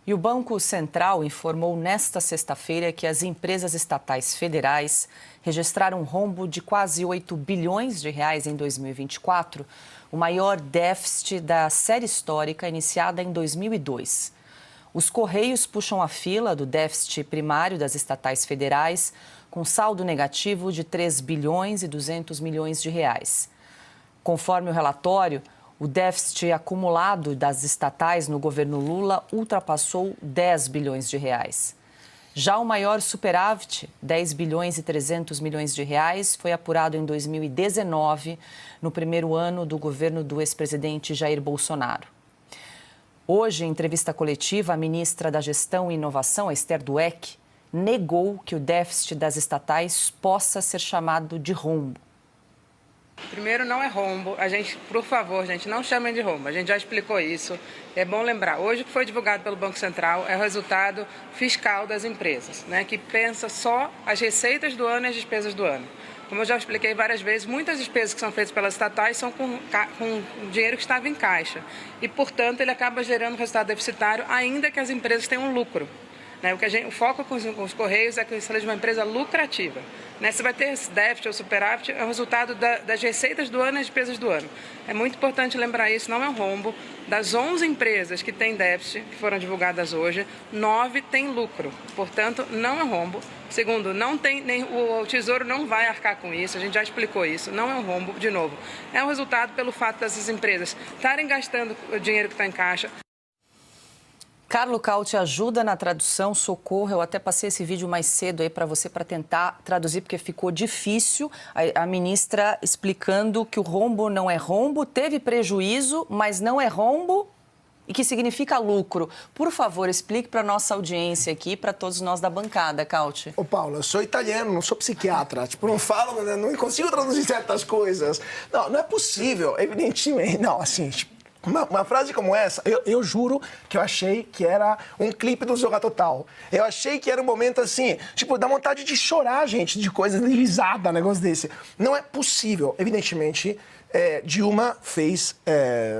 E o Banco Central informou nesta sexta-feira que as empresas estatais federais registraram um rombo de quase 8 bilhões de reais em 2024, o maior déficit da série histórica iniciada em 2002. Os Correios puxam a fila do déficit primário das estatais federais, com saldo negativo de 3 bilhões e 200 milhões de reais. Conforme o relatório, o déficit acumulado das estatais no governo Lula ultrapassou 10 bilhões de reais. Já o maior superávit, 10 bilhões e 300 milhões de reais, foi apurado em 2019, no primeiro ano do governo do ex-presidente Jair Bolsonaro. Hoje, em entrevista coletiva, a ministra da Gestão e Inovação, Esther Dweck, negou que o déficit das estatais possa ser chamado de rombo. Primeiro, não é rombo. Por favor, gente, não chamem de rombo. A gente já explicou isso. É bom lembrar, hoje o que foi divulgado pelo Banco Central é o resultado fiscal das empresas, né, que pensa só as receitas do ano e as despesas do ano. Como eu já expliquei várias vezes, muitas despesas que são feitas pelas estatais são com dinheiro que estava em caixa. E, portanto, ele acaba gerando resultado deficitário, ainda que as empresas tenham lucro. O foco com os Correios é que isso seja uma empresa lucrativa. Se vai ter esse déficit ou superávit, é o resultado das receitas do ano e das despesas do ano. É muito importante lembrar isso, não é um rombo. Das 11 empresas que têm déficit, que foram divulgadas hoje, 9 têm lucro. Portanto, não é um rombo. Segundo, o Tesouro não vai arcar com isso, a gente já explicou isso, não é um rombo, de novo. É um resultado pelo fato dessas empresas estarem gastando o dinheiro que está em caixa. Carlo Cauti ajuda na tradução, socorro. Eu até passei esse vídeo mais cedo aí para você para tentar traduzir, porque ficou difícil. A ministra explicando que o rombo não é rombo, teve prejuízo, mas não é rombo e que significa lucro. Por favor, explique para a nossa audiência aqui, para todos nós da bancada, Cauti. Ô, Paulo, eu sou italiano, não sou psiquiatra. Não falo, não consigo traduzir certas coisas. Não é possível, evidentemente. Não, assim, uma frase como essa, eu juro que eu achei que era um clipe do Zorra Total. Eu achei que era um momento assim, dá vontade de chorar, gente, de coisa, de risada, negócio desse. Não é possível, evidentemente. Dilma fez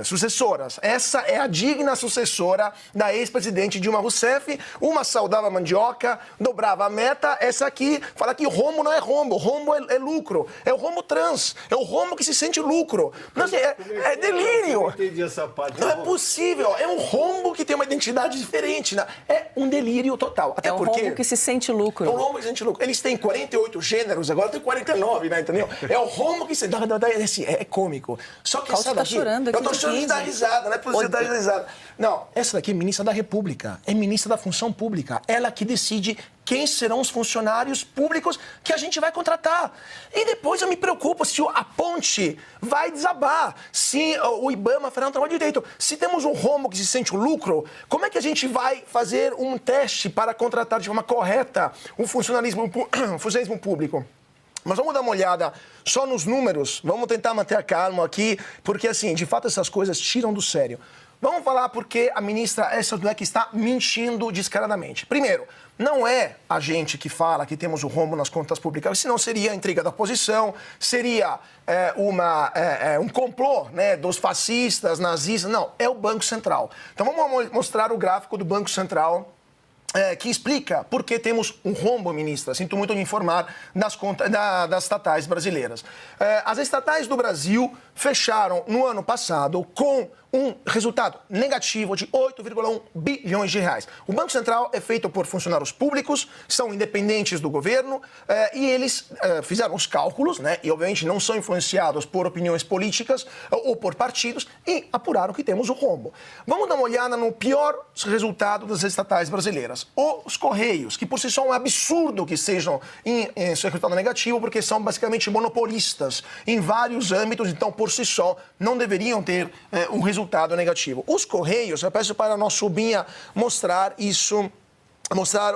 sucessoras. Essa é a digna sucessora da ex-presidente Dilma Rousseff. Uma saudava a mandioca, dobrava a meta. Essa aqui fala que rombo não é rombo, rombo é lucro. É o rombo trans, é o rombo que se sente lucro. Não, assim, é delírio. Eu entendi essa parte. Não é possível, é um rombo que tem uma identidade diferente. Né? É um delírio total. Até porque rombo que se sente lucro. É um rombo que se sente lucro. Eles têm 48 gêneros, agora tem 49, né, entendeu? É o rombo que se... Assim, é cômico. Só que essa daqui... chorando aqui. Eu tô chorando de dar risada, não é por você dar risada. Não, essa daqui é ministra da República, é ministra da Função Pública. Ela que decide quem serão os funcionários públicos que a gente vai contratar. E depois eu me preocupo se a ponte vai desabar, se o IBAMA fará um trabalho direito. Se temos um rombo que se sente o lucro, como é que a gente vai fazer um teste para contratar de forma correta o funcionalismo público? Mas vamos dar uma olhada só nos números, vamos tentar manter a calma aqui, porque, assim, de fato, essas coisas tiram do sério. Vamos falar porque a ministra Esther Dweck está mentindo descaradamente. Primeiro, não é a gente que fala que temos o rombo nas contas públicas, senão seria a intriga da oposição, seria um complô, né, dos fascistas, nazistas. Não, é o Banco Central. Então vamos mostrar o gráfico do Banco Central, que explica por que temos um rombo, ministra. Sinto muito de informar das contas das estatais brasileiras. As estatais do Brasil fecharam no ano passado com um resultado negativo de 8,1 bilhões de reais. O Banco Central é feito por funcionários públicos, são independentes do governo, e eles fizeram os cálculos, né, e obviamente não são influenciados por opiniões políticas ou por partidos, e apuraram que temos o rombo. Vamos dar uma olhada no pior resultado das estatais brasileiras. Os Correios, que por si só é um absurdo que sejam em seu resultado negativo, porque são basicamente monopolistas em vários âmbitos, então por si só não deveriam ter um resultado negativo. Os Correios, eu peço para a nossa Subinha mostrar isso, mostrar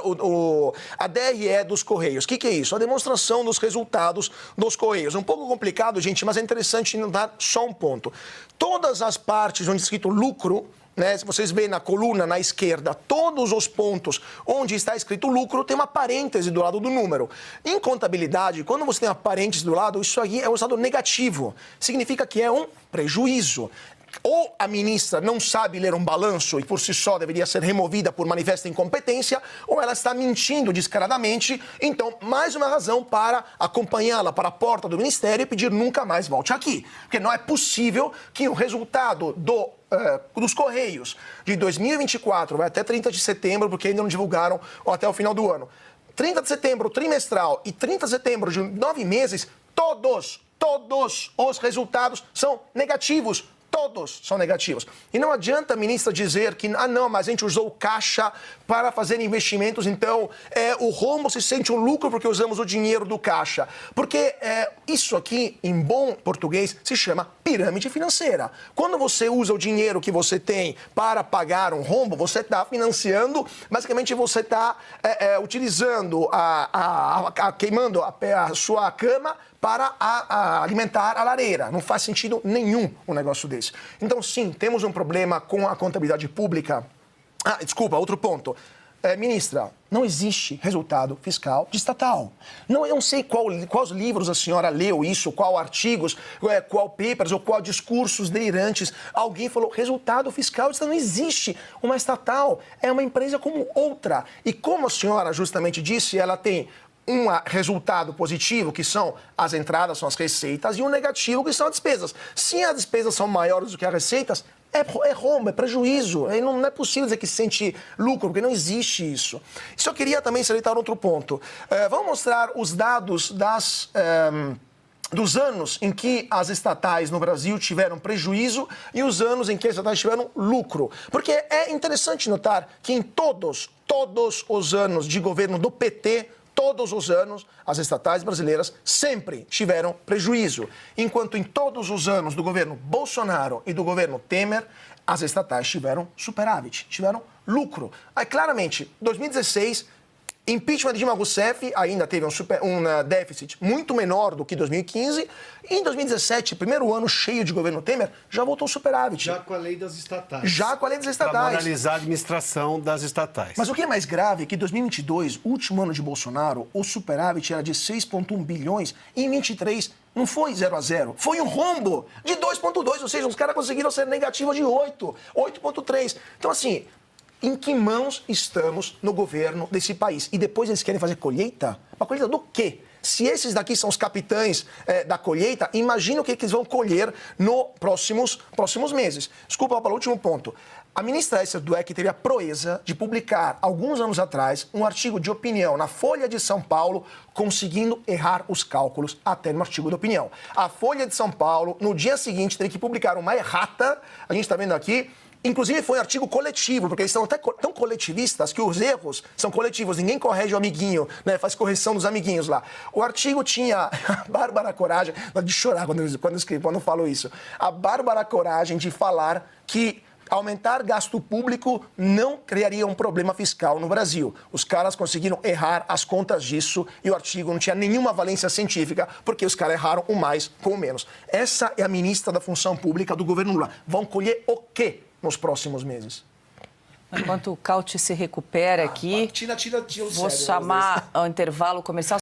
a DRE dos Correios. O que é isso? A demonstração dos resultados dos Correios. Um pouco complicado, gente, mas é interessante notar só um ponto. Todas as partes onde está escrito lucro, né, se vocês veem na coluna, na esquerda, todos os pontos onde está escrito lucro, tem uma parêntese do lado do número. Em contabilidade, quando você tem uma parêntese do lado, isso aí é um resultado negativo. Significa que é um prejuízo. ou a ministra não sabe ler um balanço e por si só deveria ser removida por manifesta incompetência, ou ela está mentindo descaradamente. Então, mais uma razão para acompanhá-la para a porta do ministério e pedir nunca mais volte aqui. Porque não é possível que o resultado dos Correios de 2024, vai até 30 de setembro, porque ainda não divulgaram, ou até o final do ano, 30 de setembro trimestral e 30 de setembro de 9 meses, todos os resultados são negativos. Todos são negativos. E não adianta a ministra dizer que, não, mas a gente usou o caixa para fazer investimentos, então o rombo se sente um lucro porque usamos o dinheiro do caixa. Porque isso aqui, em bom português, se chama pirâmide financeira. Quando você usa o dinheiro que você tem para pagar um rombo, você está financiando, basicamente você está utilizando, queimando a sua cama para alimentar a lareira. Não faz sentido nenhum um negócio desse. Então, sim, temos um problema com a contabilidade pública. Desculpa, outro ponto. Ministra, não existe resultado fiscal de estatal. Eu não sei quais livros a senhora leu isso, qual artigos, qual papers ou qual discursos delirantes. Alguém falou, resultado fiscal de estatal. Não existe. Uma estatal é uma empresa como outra. E como a senhora justamente disse, ela tem um resultado positivo, que são as entradas, são as receitas, e um negativo, que são as despesas. Se as despesas são maiores do que as receitas, é rombo, é prejuízo. Não é possível dizer que se sente lucro, porque não existe isso. Só queria também salientar outro ponto. Vamos mostrar os dados dos anos em que as estatais no Brasil tiveram prejuízo e os anos em que as estatais tiveram lucro. Porque é interessante notar que em todos os anos de governo do PT, todos os anos, as estatais brasileiras sempre tiveram prejuízo, enquanto em todos os anos do governo Bolsonaro e do governo Temer, as estatais tiveram superávit, tiveram lucro. Aí, claramente, 2016, impeachment de Dilma Rousseff ainda teve um déficit muito menor do que 2015. E em 2017, primeiro ano cheio de governo Temer, já voltou superávit. Já com a lei das estatais. Já com a lei das estatais. Para moralizar a administração das estatais. Mas o que é mais grave é que em 2022, último ano de Bolsonaro, o superávit era de 6,1 bilhões e em 2023 não foi 0-0, foi um rombo de 2,2, ou seja, os caras conseguiram ser negativos de 8,3. Então, assim, em que mãos estamos no governo desse país? E depois eles querem fazer colheita? Uma colheita do quê? Se esses daqui são os capitães da colheita, imagina o que eles vão colher nos próximos meses. Desculpa, para o último ponto. A ministra Esther Dweck teve a proeza de publicar, alguns anos atrás, um artigo de opinião na Folha de São Paulo, conseguindo errar os cálculos até no artigo de opinião. A Folha de São Paulo, no dia seguinte, teve que publicar uma errata, a gente está vendo aqui. Inclusive foi um artigo coletivo, porque eles são até tão coletivistas que os erros são coletivos, ninguém corrige o amiguinho, né? Faz correção dos amiguinhos lá. O artigo tinha a Bárbara Coragem, de chorar quando eu falo isso, a Bárbara Coragem de falar que aumentar gasto público não criaria um problema fiscal no Brasil. Os caras conseguiram errar as contas disso e o artigo não tinha nenhuma valência científica, porque os caras erraram o mais com o menos. Essa é a ministra da Função Pública do governo Lula. Vão colher o quê nos próximos meses? Enquanto o Cauti se recupera aqui, Tira o vou sério, chamar ao intervalo comercial.